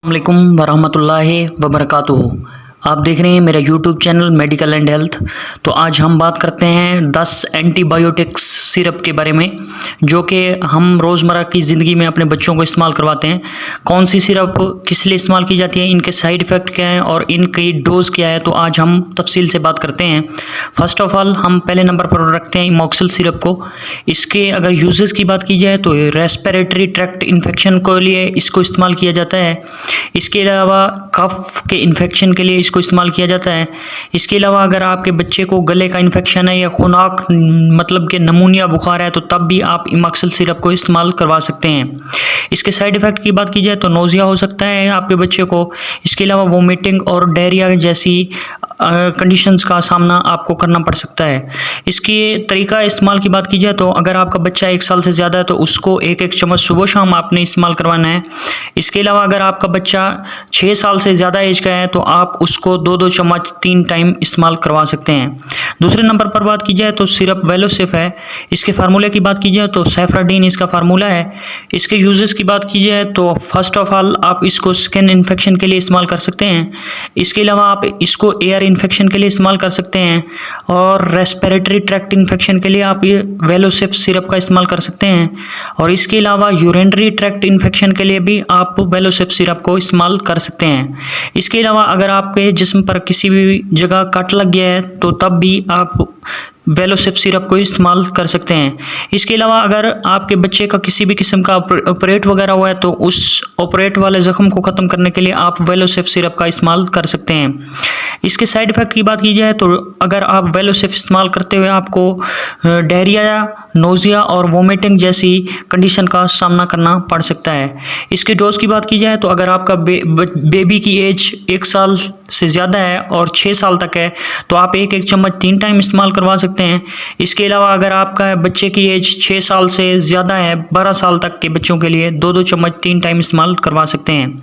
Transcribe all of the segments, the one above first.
अस्सलामुअलैकुम वरहमतुल्लाहि वबरकातुहू। आप देख रहे हैं मेरा YouTube channel medical and health. तो आज हम बात करते हैं 10 एंटीबायोटिक्स सिरप के बारे में जो कि हम रोज़मर्रा की ज़िंदगी में अपने बच्चों को इस्तेमाल करवाते हैं। कौन सी सिरप किस लिए इस्तेमाल की जाती है, इनके साइड इफ़ेक्ट क्या हैं और इनकी डोज़ क्या है, तो आज हम तफसील से बात करते हैं। फ़र्स्ट ऑफ़ ऑल हम पहले नंबर पर रखते हैं इमोक्सिल सिरप को। इसके अगर यूजेस की बात की जाए तो रेस्पिरेटरी ट्रैक्ट इन्फेक्शन के लिए इसको इस्तेमाल किया जाता है। इसके अलावा कफ के इन्फेक्शन के लिए इसको इस्तेमाल किया जाता है। इसके अलावा अगर आपके बच्चे को गले का इन्फेक्शन है या खुनाक मतलब कि नमूनिया बुखार है तो तब भी आप इमोक्सिल सिरप को इस्तेमाल करवा सकते हैं। इसके साइड इफ़ेक्ट की बात की जाए तो नोज़िया हो सकता है आपके बच्चे को। इसके अलावा वोमिटिंग और डायरिया जैसी कंडीशंस का सामना आपको करना पड़ सकता है। इसके तरीका इस्तेमाल की बात की जाए तो अगर आपका बच्चा 1 साल से ज़्यादा है तो उसको एक चम्मच सुबह शाम आपने इस्तेमाल करवाना है। इसके अलावा अगर आपका बच्चा 6 साल से ज़्यादा एज का है तो आप उसको 2-2 चम्मच 3 टाइम इस्तेमाल करवा सकते हैं। दूसरे नंबर पर बात की जाए तो सिरप वेलोसिफ है। इसके फार्मूले की बात की जाए तो सेफ्राडीन इसका फार्मूला है। इसके यूजेस की बात की जाए तो फर्स्ट ऑफ ऑल आप इसको स्किन इन्फेक्शन के लिए इस्तेमाल कर सकते हैं। इसके अलावा आप इसको एयर इन्फेक्शन के लिए इस्तेमाल कर सकते हैं और रेस्पिरेटरी ट्रैक्ट इन्फेक्शन के लिए आप ये वेलोसिफ सिरप का इस्तेमाल कर सकते हैं। और इसके अलावा यूरिनरी ट्रैक्ट इन्फेक्शन के लिए भी आप वेलोसिफ सिरप को इस्तेमाल कर सकते हैं। इसके अलावा अगर आपके जिस्म पर किसी भी जगह कट लग गया है तो तब भी आप वेलोसिफ सिरप को इस्तेमाल कर सकते हैं। इसके अलावा अगर आपके बच्चे का किसी भी किस्म का ऑपरेट वगैरह हुआ है तो उस ऑपरेट वाले ज़ख्म को ख़त्म करने के लिए आप वेलोसिफ सिरप का इस्तेमाल कर सकते हैं। इसके साइड इफ़ेक्ट की बात की जाए तो अगर आप वेलोसिफ इस्तेमाल करते हुए आपको डायरिया, नोज़िया और वोमिटिंग जैसी कंडीशन का सामना करना पड़ सकता है। इसके डोज की बात की जाए तो अगर आपका बेबी की एज 1 साल से ज़्यादा है और 6 साल तक है तो आप एक चम्मच 3 टाइम इस्तेमाल करवा सकते हैं। इसके अलावा अगर आपका बच्चे की एज 6 साल से ज़्यादा है, 12 साल तक के बच्चों के लिए 2-2 चम्मच 3 टाइम इस्तेमाल करवा सकते हैं।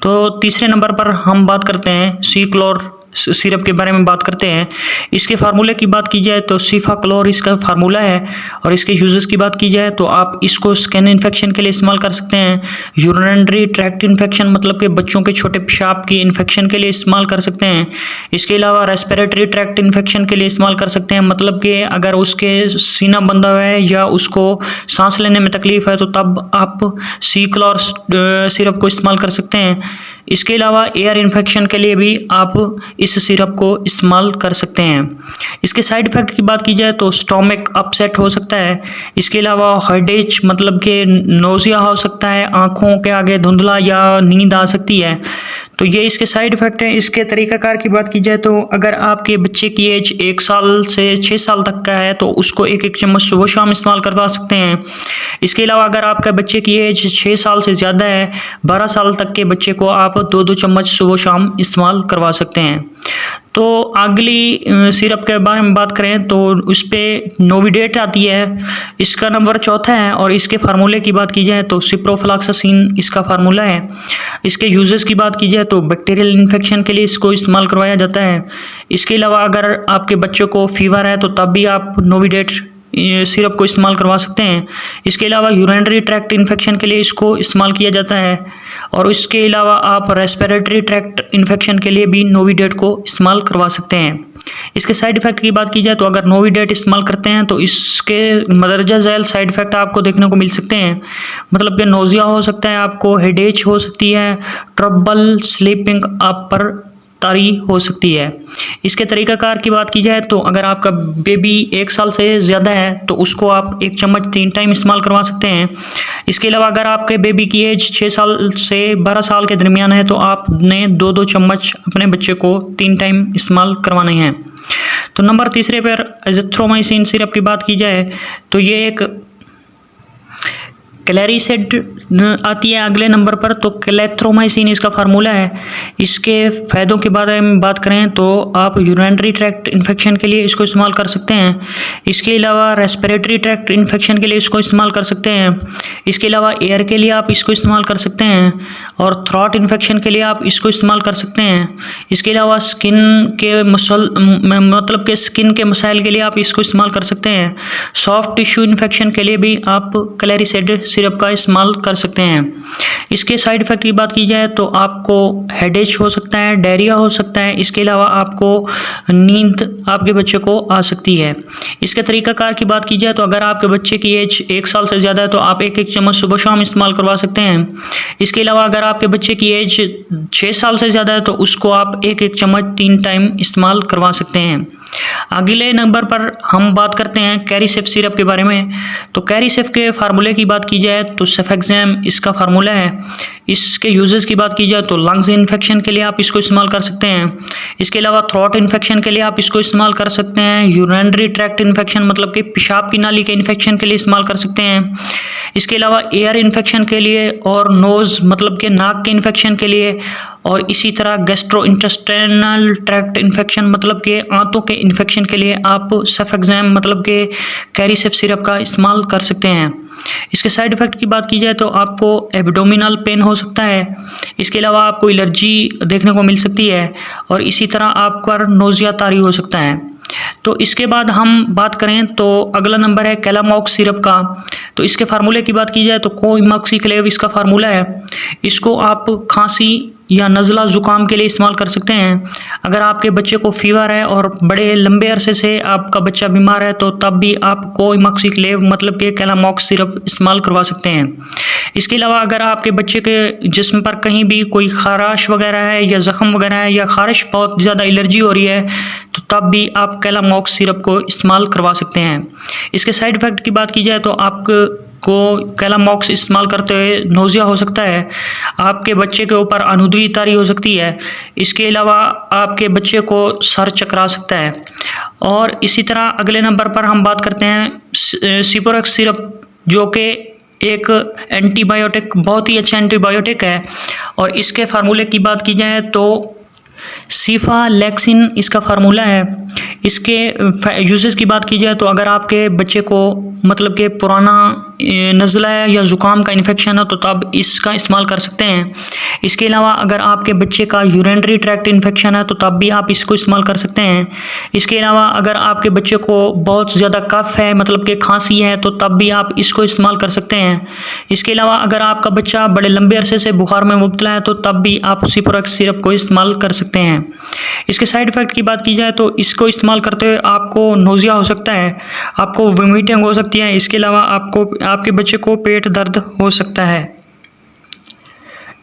तो तीसरे नंबर पर हम बात करते हैं सीक्लोर सिरप के बारे में बात करते हैं। इसके फार्मूले की बात की जाए तो सीफाक्लोर इसका फार्मूला है। और इसके यूजेस की बात की जाए तो आप इसको स्किन इन्फेक्शन के लिए इस्तेमाल कर सकते हैं। यूरिनरी ट्रैक्ट इन्फेक्शन मतलब कि बच्चों के छोटे पेशाब की इन्फेक्शन के लिए इस्तेमाल कर सकते हैं। इसके अलावा रेस्पिरेटरी ट्रैक्ट इन्फेक्शन के लिए इस्तेमाल कर सकते हैं, मतलब कि अगर उसके सीना बंधा हुआ है या उसको सांस लेने में तकलीफ है तो तब आप सीक्लोर सिरप को इस्तेमाल कर सकते हैं। इसके अलावा एयर इन्फेक्शन के लिए भी आप इस सिरप को इस्तेमाल कर सकते हैं। इसके साइड इफ़ेक्ट की बात की जाए तो स्टोमक अपसेट हो सकता है। इसके अलावा हेडेक मतलब कि नोज़िया हो सकता है, आँखों के आगे धुंधला या नींद आ सकती है। तो ये इसके साइड इफ़ेक्ट हैं। इसके तरीक़ाकार की बात की जाए तो अगर आपके बच्चे की एज 1 साल से 6 साल तक का है तो उसको एक चम्मच सुबह शाम इस्तेमाल करवा सकते हैं। इसके अलावा अगर आपके बच्चे की एज 6 साल से ज़्यादा है, 12 साल तक के बच्चे को आप 2-2 चम्मच सुबह शाम इस्तेमाल करवा सकते हैं। तो अगली सिरप के बारे में बात करें तो उस पर नोविडेट आती है, इसका नंबर 4था है। और इसके फार्मूले की बात की जाए तो सिप्रोफ्लॉक्सासिन इसका फार्मूला है। इसके यूजेस की बात की जाए तो बैक्टीरियल इन्फेक्शन के लिए इसको इस्तेमाल करवाया जाता है। इसके अलावा अगर आपके बच्चों को फीवर है तो तब भी आप नोविडेट सिरप को इस्तेमाल करवा सकते हैं। इसके अलावा यूरिनरी ट्रैक्ट इन्फेक्शन के लिए इसको इस्तेमाल किया जाता है। और इसके अलावा आप रेस्पिरेटरी ट्रैक्ट इन्फेक्शन के लिए भी नोविडेट को इस्तेमाल करवा सकते हैं। इसके साइड इफ़ेक्ट की बात की जाए तो अगर नोविडेट इस्तेमाल करते हैं तो इसके मदरजा झैल साइड इफ़ेक्ट आपको देखने को मिल सकते हैं, मतलब कि नोज़िया हो सकता है, आपको हेडेक हो सकती है, ट्रबल स्लीपिंग आप पर तारी हो सकती है। इसके तरीक़ाकार की बात की जाए तो अगर आपका बेबी 1 साल से ज़्यादा है तो उसको आप 1 चम्मच 3 टाइम इस्तेमाल करवा सकते हैं। इसके अलावा अगर आपके बेबी की एज 6 साल से 12 साल के दरमियान है तो आपने 2-2 चम्मच अपने बच्चे को 3 टाइम इस्तेमाल करवाने हैं। तो नंबर तीसरे पर एजिथ्रोमाइसिन सिरप की बात की जाए तो ये एक क्लैरिसेड आती है अगले नंबर पर। तो क्लेथ्रोमाइसिन इसका फार्मूला है। इसके फ़ायदों के बारे में बात करें तो आप यूरिनरी ट्रैक्ट इन्फेक्शन के लिए इसको इस्तेमाल कर सकते हैं। इसके अलावा रेस्पिरेटरी ट्रैक्ट इन्फेक्शन के लिए इसको इस्तेमाल कर सकते हैं। इसके अलावा एयर के लिए आप इसको इस्तेमाल कर सकते हैं और थ्रोट इन्फेक्शन के लिए आप इसको इस्तेमाल कर सकते हैं। इसके अलावा स्किन के मतलब के स्किन के मसाइल के लिए आप इसको इस्तेमाल कर सकते हैं। सॉफ्ट टिश्यू इन्फेक्शन के लिए भी आप क्लैरिसेड सिरप का इस्तेमाल कर सकते हैं। इसके साइड इफ़ेक्ट की बात की जाए तो आपको हेडेक हो सकता है, डायरिया हो सकता है, इसके अलावा आपको नींद आपके बच्चे को आ सकती है। इसके तरीक़ाकार की बात की जाए तो अगर आपके बच्चे की एज 1 साल से ज़्यादा है तो आप 1-1 चम्मच सुबह शाम इस्तेमाल करवा सकते हैं। इसके अलावा अगर आपके बच्चे की एज 6 साल से ज़्यादा है तो उसको आप 1-1 चम्मच 3 टाइम इस्तेमाल करवा सकते हैं। अगले नंबर पर हम बात करते हैं कैरीसेफ सिरप के बारे में। तो कैरीसेफ के फार्मूले की बात की जाए तो सेफेक्सेम इसका फार्मूला है। इसके यूजेस की बात की जाए तो लंग्स इन्फेक्शन के लिए आप इसको इस्तेमाल कर सकते हैं। इसके अलावा थ्रोट इन्फेक्शन के लिए आप इसको इस्तेमाल कर सकते हैं। यूरिनरी ट्रैक्ट इन्फेक्शन मतलब कि पेशाब की नाली के इन्फेक्शन के लिए इस्तेमाल कर सकते हैं। इसके अलावा एयर इन्फेक्शन के लिए और नोज़ मतलब कि नाक के इन्फेक्शन के लिए, और इसी तरह गैस्ट्रोइंटेस्टाइनल ट्रैक्ट इन्फेक्शन मतलब कि आंतों के इन्फेक्शन के लिए आप सेफेक्सेम मतलब कि कैरीसेफ सिरप का इस्तेमाल कर सकते हैं। इसके साइड इफ़ेक्ट की बात की जाए तो आपको एब्डोमिनल पेन हो सकता है। इसके अलावा आपको एलर्जी देखने को मिल सकती है और इसी तरह आप पर नोज़िया तारी हो सकता है। तो इसके बाद हम बात करें तो अगला नंबर है कैलामॉक्स सिरप का। तो इसके फार्मूले की बात की जाए तो कोइमोक्सिक्लेव इसका फार्मूला है। इसको आप खांसी या नज़ला ज़ुकाम के लिए इस्तेमाल कर सकते हैं। अगर आपके बच्चे को फीवर है और बड़े लंबे अरसे से आपका बच्चा बीमार है तो तब भी आप कोइमोक्सिक्लेव मतलब कि कैलामॉक्स सिरप इस्तेमाल करवा सकते हैं। इसके अलावा अगर आपके बच्चे के जिस्म पर कहीं भी कोई ख़राश वगैरह है या ज़ख़म वगैरह है या ख़ारिश बहुत ज़्यादा एलर्जी हो रही है तो तब भी आप कैलामॉक्स सिरप को इस्तेमाल करवा सकते हैं। इसके साइड इफ़ेक्ट की बात की जाए तो को कैलामॉक्स इस्तेमाल करते हुए नोज़िया हो सकता है, आपके बच्चे के ऊपर अनुदरी तारी हो सकती है, इसके अलावा आपके बच्चे को सर चकरा सकता है। और इसी तरह अगले नंबर पर हम बात करते हैं सिपोरेक्स सिरप, जो कि एक एंटीबायोटिक बहुत ही अच्छा एंटीबायोटिक है। और इसके फार्मूले की बात की जाए तो सीफालेक्सिन इसका फार्मूला है। इसके यूजेस की बात की जाए तो अगर आपके बच्चे को मतलब कि पुराना नज़ला है या ज़ुकाम का इन्फेक्शन है तो तब इसका इस्तेमाल कर सकते हैं। इसके अलावा अगर आपके बच्चे का यूरिनरी ट्रैक्ट इन्फेक्शन है तो तब भी आप इसको इस्तेमाल कर सकते हैं। इसके अलावा अगर आपके बच्चे को बहुत ज़्यादा कफ़ है मतलब कि खांसी है तो तब भी आप इसको इस्तेमाल कर सकते हैं। इसके अलावा अगर आपका बच्चा बड़े लंबे अरसे से बुखार में मुब्तला है तो तब भी आप सिपोरेक्स सिरप को इस्तेमाल कर सकते हैं। इसके साइड इफ़ेक्ट की बात की जाए तो इसको इस्तेमाल करते हुए आपको नोज़िया हो सकता है, आपको वोमिटिंग हो सकती है, इसके अलावा आपके बच्चे को पेट दर्द हो सकता है।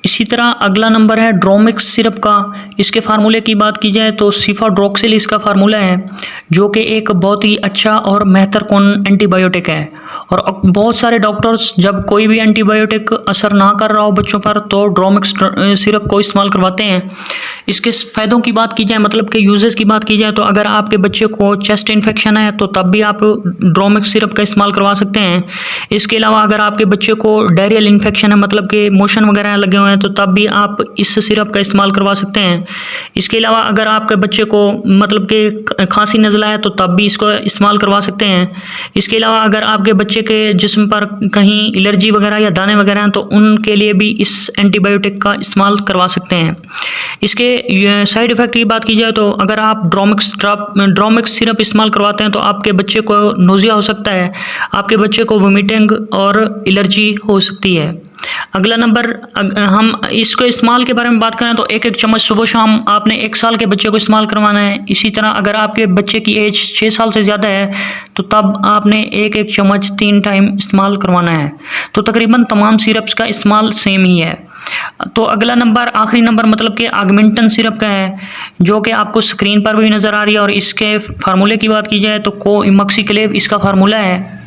इसी तरह अगला नंबर है ड्रोमिक्स सिरप का। इसके फार्मूले की बात की जाए तो सिफाड्रोक्सिल इसका फार्मूला है, जो कि एक बहुत ही अच्छा और महत्वपूर्ण एंटीबायोटिक है। और बहुत सारे डॉक्टर्स जब कोई भी एंटीबायोटिक असर ना कर रहा हो बच्चों पर तो ड्रोमिक्स सिरप को इस्तेमाल करवाते हैं। इसके फ़ायदों की बात की जाए मतलब कि यूजेस की बात की जाए तो अगर आपके बच्चे को चेस्ट इन्फेक्शन है तो तब भी आप ड्रोमिक्स सिरप का इस्तेमाल करवा सकते हैं। इसके अलावा अगर आपके बच्चे को डायरियल इन्फेक्शन है मतलब कि मोशन वगैरह लगे हुए हैं तो तब भी आप इस सिरप का इस्तेमाल करवा सकते हैं। इसके अलावा अगर आपके बच्चे को मतलब कि खांसी नज़ला है तो तब भी इसको इस्तेमाल करवा सकते हैं। इसके अलावा अगर आपके बच्चे के जिस्म पर कहीं एलर्जी वगैरह या दाने वगैरह हैं तो उनके लिए भी इस एंटीबायोटिक का इस्तेमाल करवा सकते हैं। इसके साइड इफ़ेक्ट की बात की जाए तो अगर आप ड्रोमिक्स सिरप इस्तेमाल करवाते हैं तो आपके बच्चे को नोज़िया हो सकता है, आपके बच्चे को वोमिटिंग और एलर्जी हो सकती है। अगला नंबर हम इसको इस्तेमाल के बारे में बात करें तो 1-1 चम्मच सुबह शाम आपने 1 साल के बच्चे को इस्तेमाल करवाना है। इसी तरह अगर आपके बच्चे की एज 6 साल से ज़्यादा है तो तब आपने 1-1 चम्मच 3 टाइम इस्तेमाल करवाना है। तो तकरीबन तमाम सिरप्स का इस्तेमाल सेम ही है। तो अगला नंबर आखिरी नंबर मतलब कि ऑगमेंटन सिरप का है, जो कि आपको स्क्रीन पर भी नज़र आ रही है। और इसके फार्मूले की बात की जाए तो कोइमोक्सिक्लेव इसका फार्मूला है।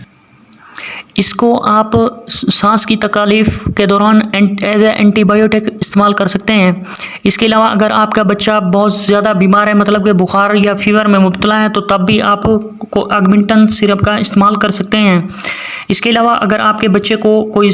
इसको आप सांस की तकलीफ़ के दौरान एज ए एंटीबायोटिक इस्तेमाल कर सकते हैं। इसके अलावा अगर आपका बच्चा बहुत ज़्यादा बीमार है मतलब कि बुखार या फीवर में मुब्तला है तो तब भी आप ऑगमेंटन सिरप का इस्तेमाल कर सकते हैं। इसके अलावा अगर आपके बच्चे को कोई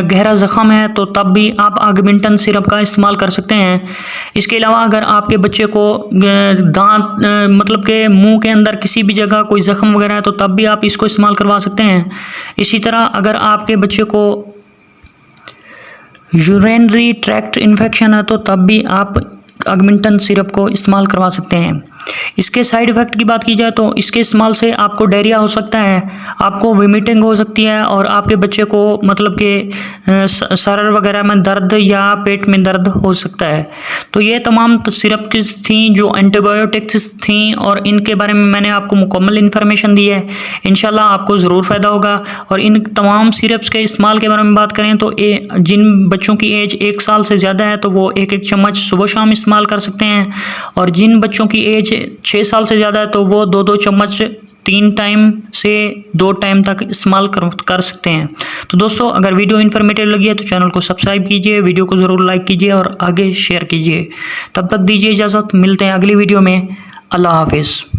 गहरा ज़ख़म है तो तब भी आप ऑगमेंटन सिरप का इस्तेमाल कर सकते हैं। इसके अलावा अगर आपके बच्चे को दांत मतलब कि मुंह के अंदर किसी भी जगह कोई ज़ख़म वगैरह है तो तब भी आप इसको इस्तेमाल करवा सकते हैं। इसी तरह अगर आपके बच्चे को यूरिनरी ट्रैक्ट इन्फेक्शन है तो तब भी आप ऑगमेंटन सिरप को इस्तेमाल करवा सकते हैं। इसके साइड इफ़ेक्ट की बात की जाए तो इसके इस्तेमाल से आपको डायरिया हो सकता है, आपको वोमिटिंग हो सकती है और आपके बच्चे को मतलब कि सर वगैरह में दर्द या पेट में दर्द हो सकता है। तो ये तमाम सिरप की थी जो एंटीबायोटिक्स थी और इनके बारे में मैंने आपको मुकम्मल इन्फॉर्मेशन दी है। इंशाल्लाह आपको ज़रूर फ़ायदा होगा। और इन तमाम सिरप्स के इस्तेमाल के बारे में बात करें तो जिन बच्चों की एज 1 साल से ज़्यादा है तो वो 1-1 चम्मच सुबह शाम इस्तेमाल कर सकते हैं, और जिन बच्चों की एज 6 साल से ज़्यादा है तो वो 2-2 चम्मच 3 टाइम से 2 टाइम तक इस्तेमाल कर सकते हैं। तो दोस्तों, अगर वीडियो इन्फॉर्मेटिव लगी है तो चैनल को सब्सक्राइब कीजिए, वीडियो को ज़रूर लाइक कीजिए और आगे शेयर कीजिए। तब तक दीजिए इजाज़त, मिलते हैं अगली वीडियो में। अल्लाह हाफिज़।